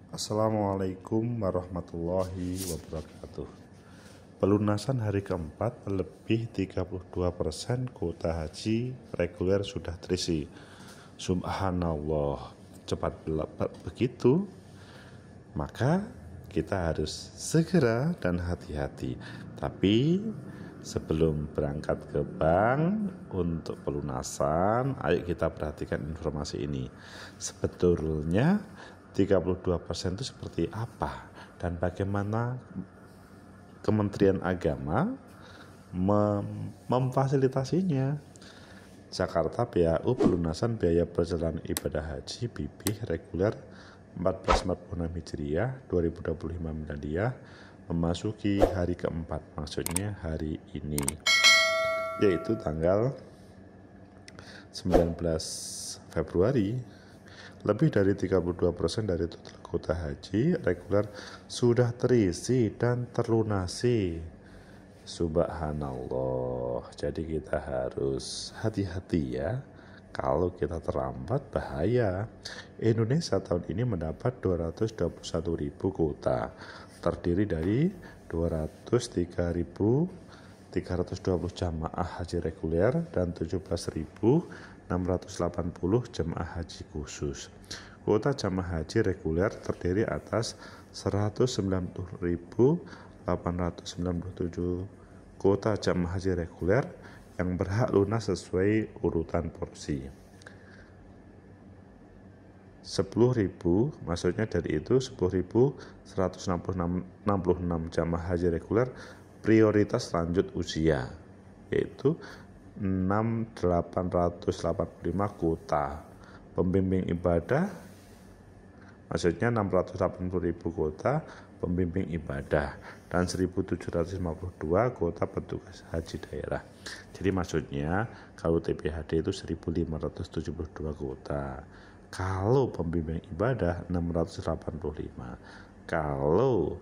Assalamualaikum warahmatullahi wabarakatuh. Pelunasan hari keempat lebih 32% kuota haji reguler sudah terisi. Subhanallah, cepat begitu. Maka kita harus segera dan hati-hati. Tapi sebelum berangkat ke bank untuk pelunasan, ayo kita perhatikan informasi ini. Sebetulnya 32% itu seperti apa dan bagaimana Kementerian Agama memfasilitasinya. Jakarta BAU pelunasan biaya perjalanan ibadah haji BIBIH reguler 1446 Hijriah 2025 Miladiyah memasuki hari keempat, maksudnya hari ini, yaitu tanggal 19 Februari. Lebih dari 32% dari total kuota haji reguler sudah terisi dan terlunasi. Subhanallah. Jadi kita harus hati-hati ya. Kalau kita terlambat bahaya. Indonesia tahun ini mendapat 221.000 kuota, terdiri dari 203.320 jamaah haji reguler dan 17.680 jamaah haji khusus. Kuota jamaah haji reguler terdiri atas 190.897 kuota jamaah haji reguler yang berhak lunas sesuai urutan porsi. 10.000, maksudnya dari itu 10.166 jamaah haji reguler prioritas lanjut usia, yaitu 6.885 kuota. Pembimbing ibadah, maksudnya 680.000 kuota pembimbing ibadah dan 1.752 kuota petugas haji daerah. Jadi maksudnya kalau TPHD itu 1.572 kuota. Kalau pembimbing ibadah 685. Kalau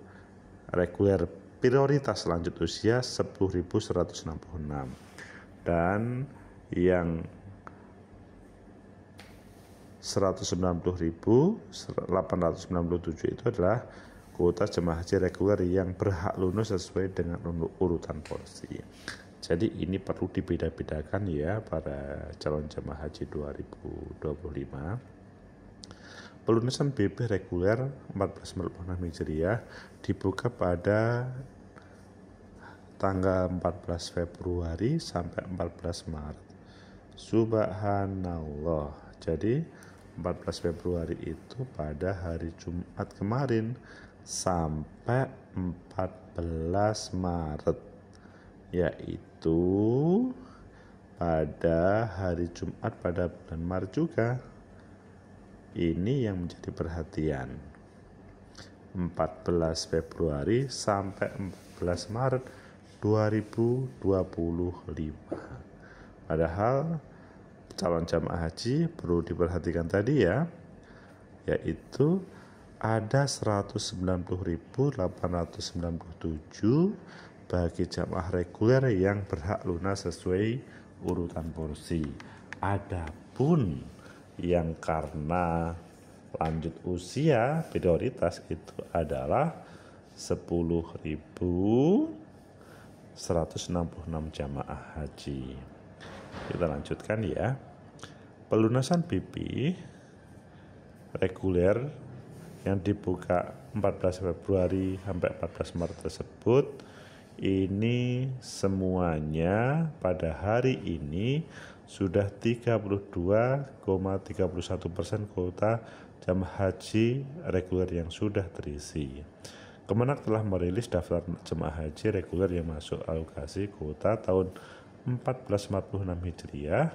reguler prioritas lanjut usia 10.166. Dan yang 190.897 itu adalah kuota jemaah haji reguler yang berhak lunas sesuai dengan urutan porsi. Jadi ini perlu dibeda-bedakan ya para calon jemaah haji 2025. Pelunasan BB reguler 1446 Hijriah dibuka pada tanggal 14 Februari sampai 14 Maret. Subhanallah. Jadi 14 Februari itu pada hari Jumat kemarin sampai 14 Maret, yaitu pada hari Jumat pada bulan Maret juga. Ini yang menjadi perhatian. 14 Februari sampai 14 Maret 2025. Padahal calon jamaah haji perlu diperhatikan tadi ya, yaitu ada 190.897 bagi jamaah reguler yang berhak lunas sesuai urutan porsi. Adapun yang karena lanjut usia prioritas itu adalah 10.166 jamaah haji. Kita lanjutkan ya. Pelunasan BP reguler yang dibuka 14 Februari sampai 14 Maret tersebut, ini semuanya pada hari ini sudah 32,31% kuota jamaah haji reguler yang sudah terisi. Kemenak telah merilis daftar jemaah haji reguler yang masuk alokasi kuota tahun 1446 Hijriah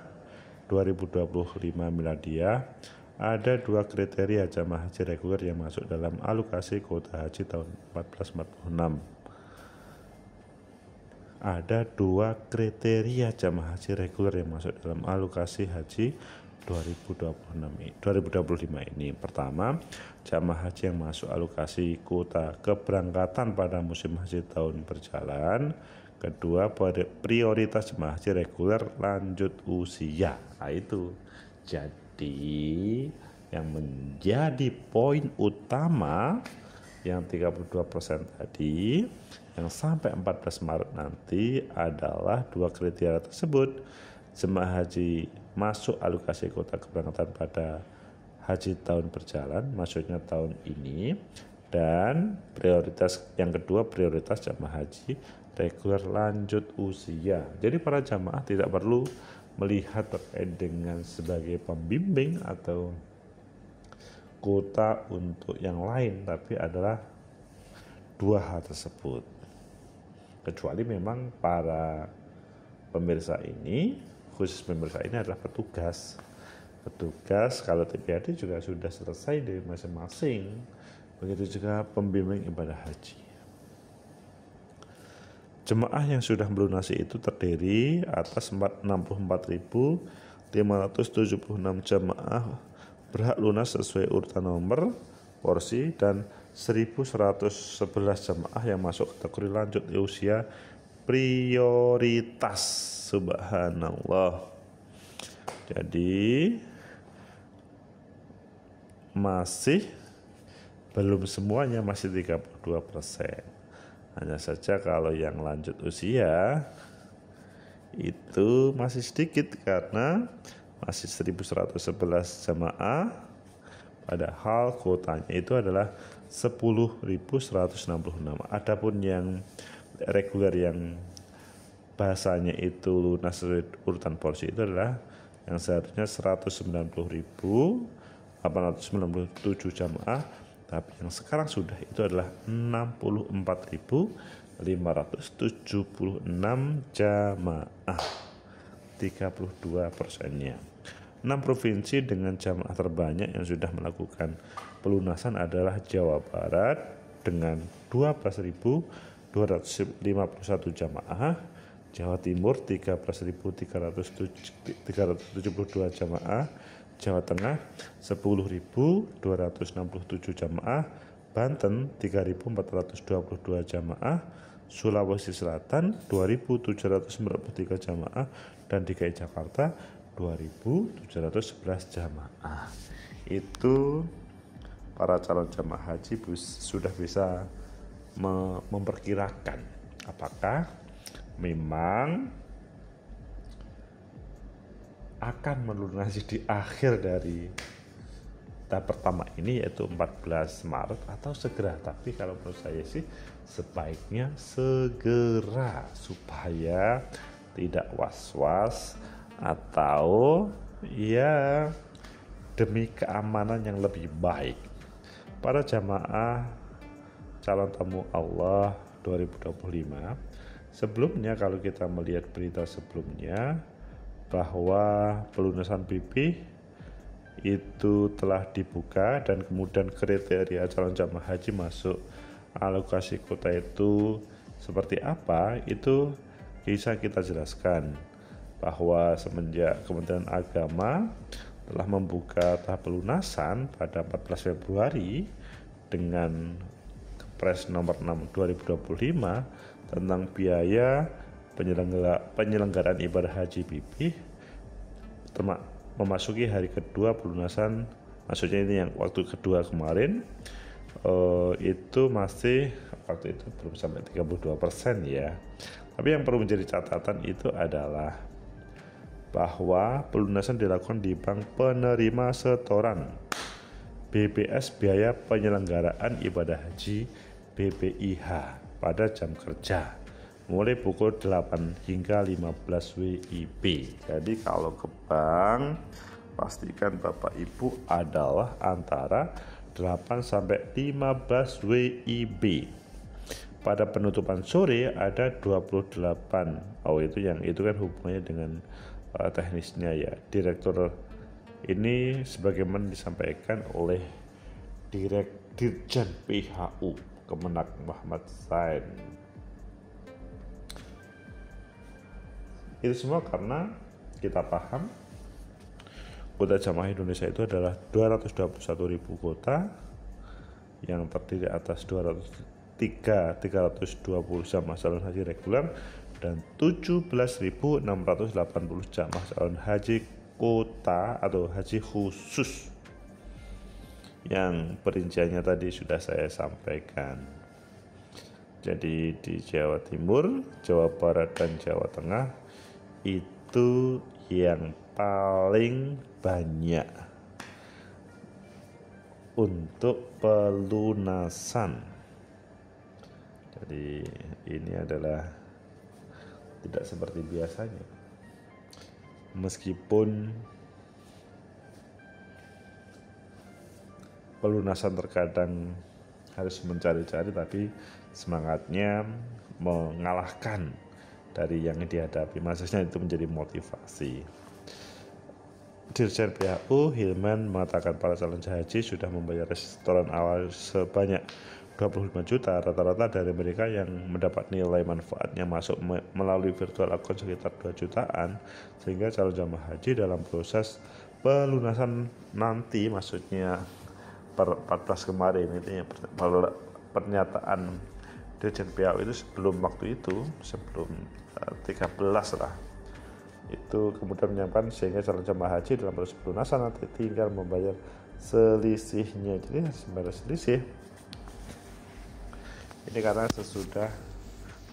2025 Miladiyah. Ada dua kriteria jamaah haji reguler yang masuk dalam alokasi kuota haji tahun 1446. Ada dua kriteria jamaah haji reguler yang masuk dalam alokasi haji 2025 ini. Pertama, jamaah haji yang masuk alokasi kuota keberangkatan pada musim haji tahun berjalan. Kedua, prioritas jemaah haji reguler lanjut usia. Nah itu. Jadi yang menjadi poin utama yang 32% tadi yang sampai 14 Maret nanti adalah dua kriteria tersebut. Jemaah haji masuk alokasi kuota keberangkatan pada haji tahun berjalan, maksudnya tahun ini. Dan prioritas yang kedua, prioritas jemaah haji reguler lanjut usia. Jadi para jamaah tidak perlu melihat terkait dengan sebagai pembimbing atau kuota untuk yang lain, tapi adalah dua hal tersebut. Kecuali memang para pemirsa ini, khusus pemirsa ini adalah petugas. Petugas kalau TPAD juga sudah selesai dari masing-masing. Begitu juga pembimbing ibadah haji. Jemaah yang sudah melunasi itu terdiri atas 64.576 jemaah berhak lunas sesuai urutan nomor, porsi, dan 1.111 jemaah yang masuk kategori lanjut usia prioritas. Subhanallah. Jadi masih belum semuanya, masih 32%. Hanya saja kalau yang lanjut usia itu masih sedikit karena masih 1.111 jemaah, padahal kuotanya itu adalah 10.166. Adapun yang reguler yang bahasanya itu lunas sesuai urutan porsi itu adalah yang seharusnya 190.897 jamaah, tapi yang sekarang sudah itu adalah 64.576 jamaah, 32%-nya. 6 provinsi dengan jamaah terbanyak yang sudah melakukan pelunasan adalah Jawa Barat dengan 12.251 jamaah, Jawa Timur 13.372 jamaah, Jawa Tengah 10.267 jamaah, Banten 3.422 jamaah, Sulawesi Selatan 2.793 jamaah, dan DKI Jakarta 2.711 jamaah. Itu para calon jamaah haji sudah bisa memperkirakan apakah memang akan melunasi di akhir dari tahap pertama ini, yaitu 14 Maret, atau segera. Tapi kalau menurut saya sih sebaiknya segera supaya tidak was-was atau ya demi keamanan yang lebih baik. Para jamaah calon tamu Allah 2025, sebelumnya kalau kita melihat berita sebelumnya bahwa pelunasan BP itu telah dibuka dan kemudian kriteria calon jamaah haji masuk alokasi kuota itu seperti apa, itu bisa kita jelaskan bahwa semenjak Kementerian Agama telah membuka tahap pelunasan pada 14 Februari dengan Kepres nomor 6 2025 tentang biaya penyelenggaraan ibadah haji BP, memasuki hari kedua pelunasan, maksudnya ini yang waktu kedua kemarin, itu masih waktu itu belum sampai 32% ya. Tapi yang perlu menjadi catatan itu adalah bahwa pelunasan dilakukan di bank penerima setoran BPS biaya penyelenggaraan ibadah haji BPIH pada jam kerja mulai pukul 8 hingga 15 WIB. Jadi kalau ke bank, pastikan Bapak Ibu adalah antara 8 sampai 15 WIB. Pada penutupan sore ada 28. Oh, itu kan hubungannya dengan teknisnya ya. Direktur ini sebagaimana disampaikan oleh Dirjen PHU Kemenak Muhammad Sain. Itu semua karena kita paham kuota jamaah Indonesia itu adalah 221.000 kuota yang terdiri atas 320 jamaah calon haji reguler dan 17.680 jamaah calon haji kuota atau haji khusus. yang perinciannya tadi sudah saya sampaikan. Jadi di Jawa Timur, Jawa Barat, dan Jawa Tengah itu yang paling banyak untuk pelunasan. Jadi ini adalah tidak seperti biasanya. Meskipun pelunasan terkadang harus mencari-cari, tapi semangatnya mengalahkan dari yang dihadapi. Maksudnya itu menjadi motivasi. Dirjen PHU Hilman mengatakan para calon haji sudah membayar setoran awal sebanyak 25 juta. Rata-rata dari mereka yang mendapat nilai manfaatnya masuk melalui virtual account sekitar 2 jutaan, sehingga calon jamaah haji dalam proses pelunasan nanti, maksudnya per 14 kemarin itu ya, pernyataan Dirjen PHU itu sebelum waktu itu, sebelum 13 lah, itu kemudian menyampaikan sehingga calon jamaah haji dalam proses pelunasan nanti tinggal membayar selisihnya. Jadi harus membayar selisih ini karena sesudah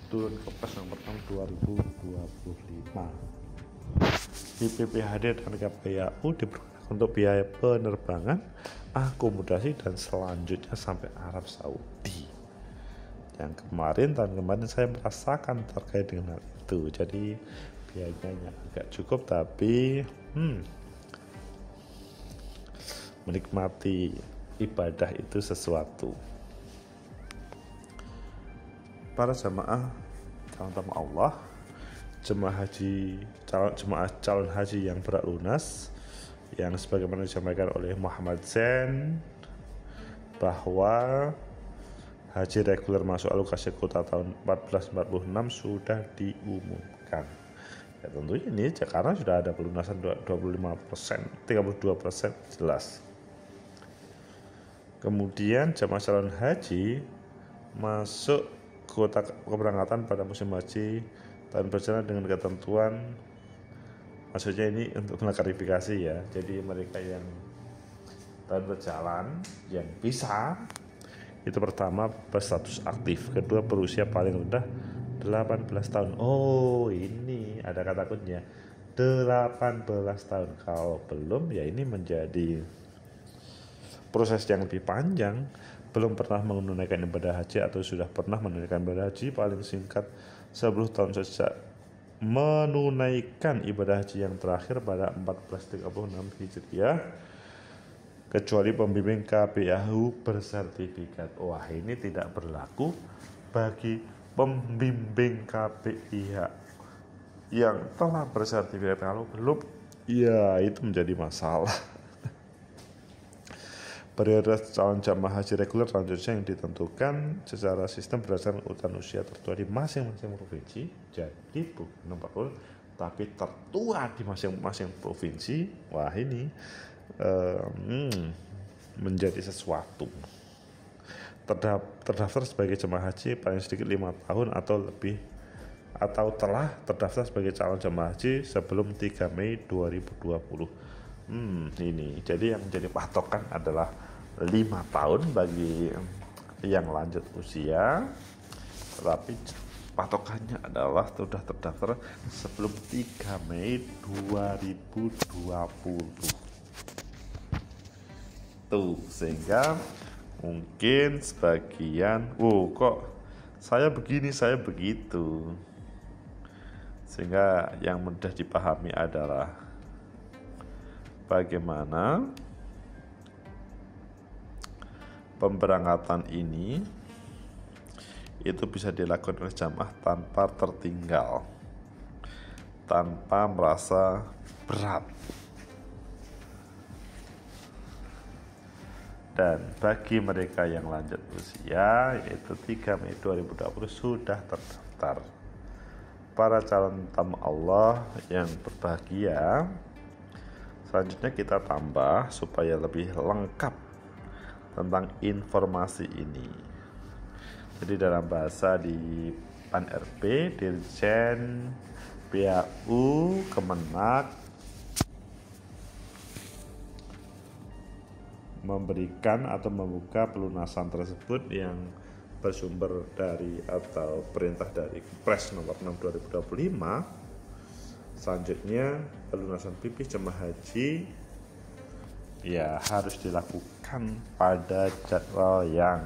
turun ke Kepres nomor 6 2025. BPPHD dan KPAU dipergunakan untuk biaya penerbangan, akomodasi, dan selanjutnya sampai Arab Saudi. Yang tahun kemarin saya merasakan terkait dengan hal itu. Jadi biayanya agak cukup, tapi menikmati ibadah itu sesuatu. Para jemaah calon Allah, jemaah calon haji yang berat lunas, yang sebagaimana disampaikan oleh Muhammad Zain bahwa haji reguler masuk alokasi kuota tahun 1446 sudah diumumkan. Ya tentunya ini karena sudah ada pelunasan 25%, 32% jelas. Kemudian jemaah calon haji masuk kuota keberangkatan pada musim haji tahun berjalan dengan ketentuan, maksudnya ini untuk mengklarifikasi ya. Jadi mereka yang tahun berjalan yang bisa itu pertama berstatus aktif, kedua berusia paling rendah 18 tahun. Oh, ini ada kata kuncinya 18 tahun. Kalau belum ya ini menjadi proses yang lebih panjang. Belum pernah menunaikan ibadah haji atau sudah pernah menunaikan ibadah haji paling singkat 10 tahun sejak menunaikan ibadah haji yang terakhir pada 1436 Hijriah, kecuali pembimbing KPAU bersertifikat. Wah, ini tidak berlaku bagi pembimbing KPIH yang telah bersertifikat. Kalau belum, ya itu menjadi masalah. Periode calon jamaah haji reguler selanjutnya yang ditentukan secara sistem berdasarkan urutan usia tertua di masing-masing provinsi. Jadi bukan 40, tapi tertua di masing-masing provinsi. Wah, ini menjadi sesuatu. Terdaftar sebagai jemaah haji paling sedikit 5 tahun atau lebih, atau telah terdaftar sebagai calon jemaah haji sebelum 3 Mei 2020. Ini jadi yang menjadi patokan adalah 5 tahun bagi yang lanjut usia, tetapi patokannya adalah sudah terdaftar sebelum 3 Mei 2020. Tuh, sehingga mungkin sebagian, kok saya begini, saya begitu. Sehingga yang mudah dipahami adalah bagaimana pemberangkatan ini itu bisa dilakukan oleh jamaah tanpa tertinggal, tanpa merasa berat. Dan bagi mereka yang lanjut usia, yaitu 3 Mei 2020 sudah terdaftar. Para calon tamu Allah yang berbahagia, selanjutnya kita tambah supaya lebih lengkap tentang informasi ini. Jadi dalam bahasa di Pan-RB, Dirjen PHU Kemenak memberikan atau membuka pelunasan tersebut yang bersumber dari atau perintah dari Kepres nomor 6 2025. Selanjutnya pelunasan PP jemaah haji ya harus dilakukan pada jadwal yang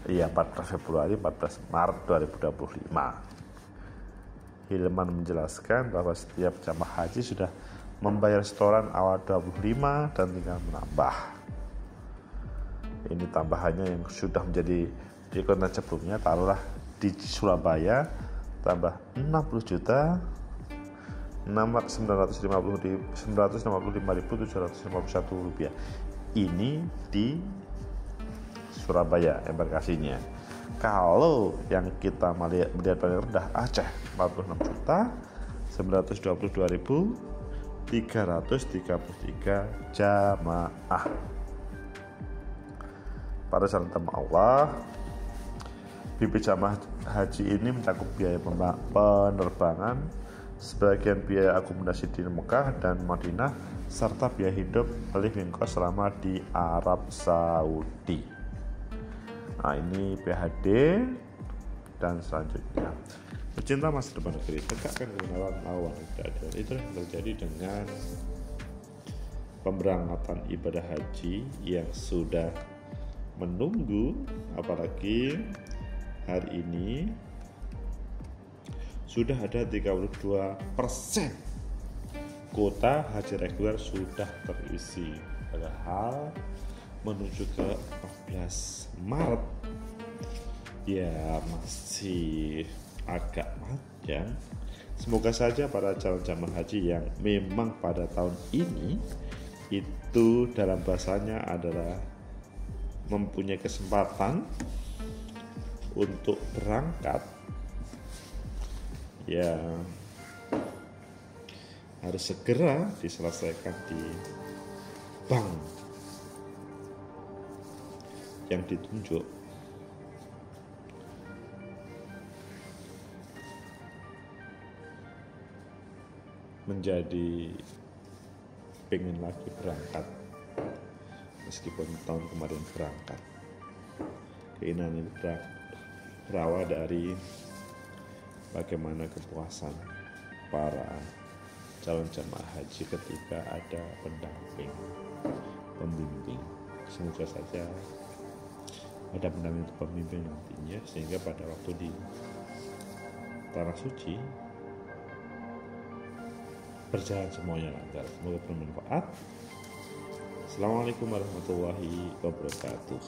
14 Februari 14 Maret 2025. Hilman menjelaskan bahwa setiap jemaah haji sudah membayar setoran awal 25 dan tinggal menambah. Ini tambahannya yang sudah menjadi di konten sebelumnya, taruhlah di Surabaya tambah 60 juta 955.751 rupiah. Ini di Surabaya embarkasinya. Kalau yang kita melihat paling rendah Aceh 46.722.333 jamaah. Pada saat Allah, BP jamaah haji ini mencakup biaya penerbangan, sebagian biaya akomodasi di Mekah dan Madinah, serta biaya hidup living cost selama di Arab Saudi. Nah, ini PHD. Dan selanjutnya, pecinta masa depan negeri, tegakkan kebenaran lawan keadilan. Itu yang terjadi dengan pemberangkatan ibadah haji yang sudah menunggu, apalagi hari ini sudah ada 32% kuota haji reguler sudah terisi, padahal menuju ke 14 Maret ya masih agak panjang. Semoga saja para calon jamaah haji yang memang pada tahun ini itu dalam bahasanya adalah mempunyai kesempatan untuk berangkat, ya harus segera diselesaikan di bank yang ditunjuk. Menjadi pengen lagi berangkat meskipun tahun kemarin berangkat. Keinginan ini berawal dari bagaimana kepuasan para calon jamaah haji ketika ada pendamping, pembimbing. Semoga saja ada pendamping pembimbing nantinya, sehingga pada waktu di tanah suci berjalan semuanya lancar. Semoga bermanfaat. Assalamualaikum warahmatullahi wabarakatuh.